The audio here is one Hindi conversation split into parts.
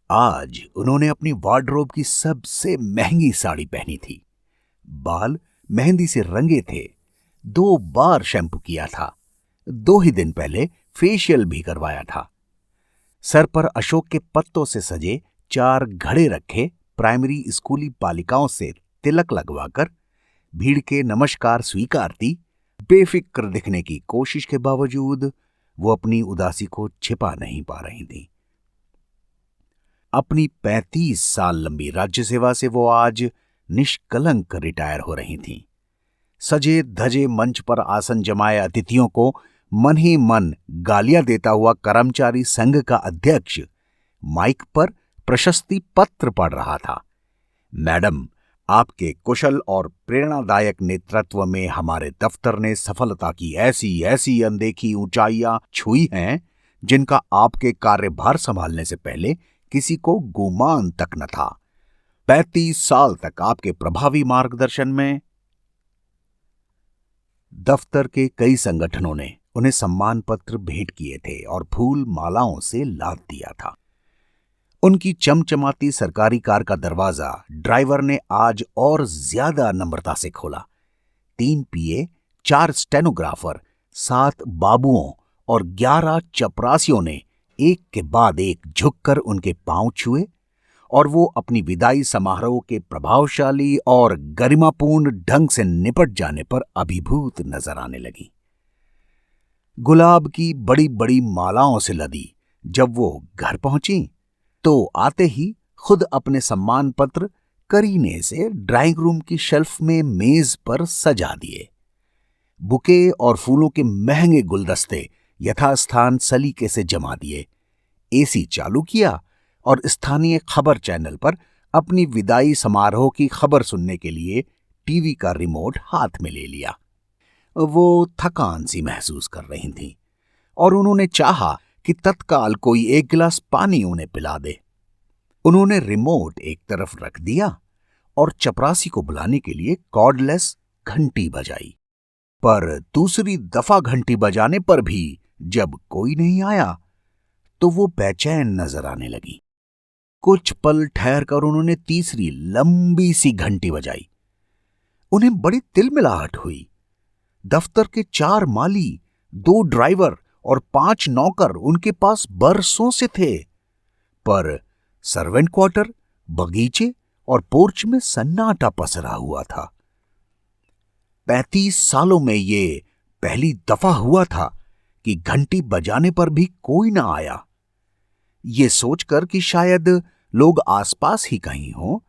आज उन्होंने अपनी वार्डरोब की सबसे महंगी साड़ी पहनी थी। बाल मेहंदी से रंगे थे। 2 बार शैम्पू किया था। 2 ही दिन पहले फेशियल भी करवाया था। सर पर अशोक के पत्तों से सजे 4 घड़े रखे प्राइमरी स्कूली बालिकाओं से तिलक लगवाकर भीड़ के नमस्कार स्वीकारती बेफिक्र दिखने की कोशिश के बावजूद वो अपनी उदासी को छिपा नहीं पा रही थी। अपनी 35 साल लंबी राज्य सेवा से वो आज निष्कलंक रिटायर हो रही थीं। सजे धजे मंच पर आसन जमाए अतिथियों को मन ही मन गालियां देता हुआ कर्मचारी संघ का अध्यक्ष माइक पर प्रशस्ति पत्र पढ़ रहा था। मैडम, आपके कुशल और प्रेरणादायक नेतृत्व में हमारे दफ्तर ने सफलता की ऐसी ऐसी अनदेखी ऊंचाइयां छुई हैं जिनका आपके कार्यभार संभालने से पहले किसी को गुमान तक न था। 35 साल तक आपके प्रभावी मार्गदर्शन में दफ्तर के कई संगठनों ने उन्हें सम्मान पत्र भेंट किए थे और फूल मालाओं से लाद दिया था। उनकी चमचमाती सरकारी कार का दरवाजा ड्राइवर ने आज और ज्यादा नम्रता से खोला। 3 पीए, 4 स्टेनोग्राफर, 7 बाबुओं और 11 चपरासियों ने एक के बाद एक झुककर उनके पांव छुए और वो अपनी विदाई समारोह के प्रभावशाली और गरिमापूर्ण ढंग से निपट जाने पर अभिभूत नजर आने लगी। गुलाब की बड़ी बड़ी मालाओं से लदी जब वो घर पहुंची तो आते ही खुद अपने सम्मान पत्र करीने से ड्राइंग रूम की शेल्फ में मेज पर सजा दिए। बुके और फूलों के महंगे गुलदस्ते यथास्थान सलीके से जमा दिए। एसी चालू किया और स्थानीय खबर चैनल पर अपनी विदाई समारोह की खबर सुनने के लिए टीवी का रिमोट हाथ में ले लिया। वो थकान सी महसूस कर रही थीं और उन्होंने चाहा कि तत्काल कोई एक गिलास पानी उन्हें पिला दे। उन्होंने रिमोट एक तरफ रख दिया और चपरासी को बुलाने के लिए कॉर्डलेस घंटी बजाई। पर दूसरी दफा घंटी बजाने पर भी जब कोई नहीं आया तो वो बेचैन नजर आने लगी। कुछ पल ठहरकर उन्होंने तीसरी लंबी सी घंटी बजाई। उन्हें बड़ी तिलमिलाहट हुई। दफ्तर के 4 माली, 2 ड्राइवर और 5 नौकर उनके पास बरसों से थे, पर सर्वेंट क्वार्टर, बगीचे और पोर्च में सन्नाटा पसरा हुआ था। 35 सालों में ये पहली दफा हुआ था कि घंटी बजाने पर भी कोई ना आया। ये सोचकर कि शायद लोग आसपास ही कहीं हों,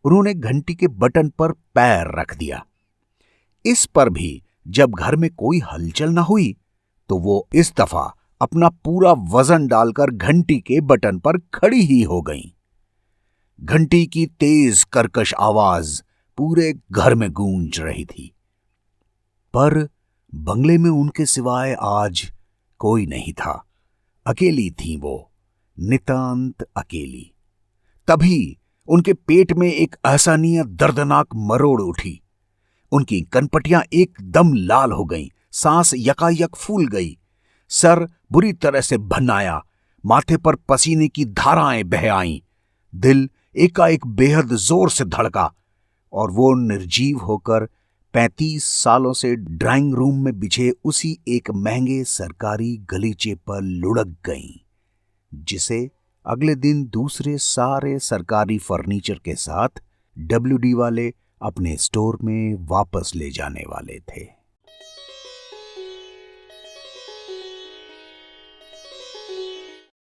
उन्होंने घंटी के बटन पर पैर रख दिया। इस पर भी जब घर में कोई हलचल न हुई तो वो इस दफा अपना पूरा वजन डालकर घंटी के बटन पर खड़ी ही हो गईं। घंटी की तेज कर्कश आवाज पूरे घर में गूंज रही थी, पर बंगले में उनके सिवाय आज कोई नहीं था। अकेली थी वो, नितांत अकेली। तभी उनके पेट में एक असहनीय दर्दनाक मरोड़ उठी। उनकी कनपटियां एकदम लाल हो गईं, सांस यकायक फूल गई, सर बुरी तरह से भन्नाया, माथे पर पसीने की धाराएं बह आईं, दिल एकाएक बेहद जोर से धड़का और वो निर्जीव होकर 35 सालों से ड्राइंग रूम में बिछे उसी एक महंगे सरकारी गलीचे पर लुढ़क गईं, जिसे अगले दिन दूसरे सारे सरकारी फर्नीचर के साथ WD वाले अपने स्टोर में वापस ले जाने वाले थे।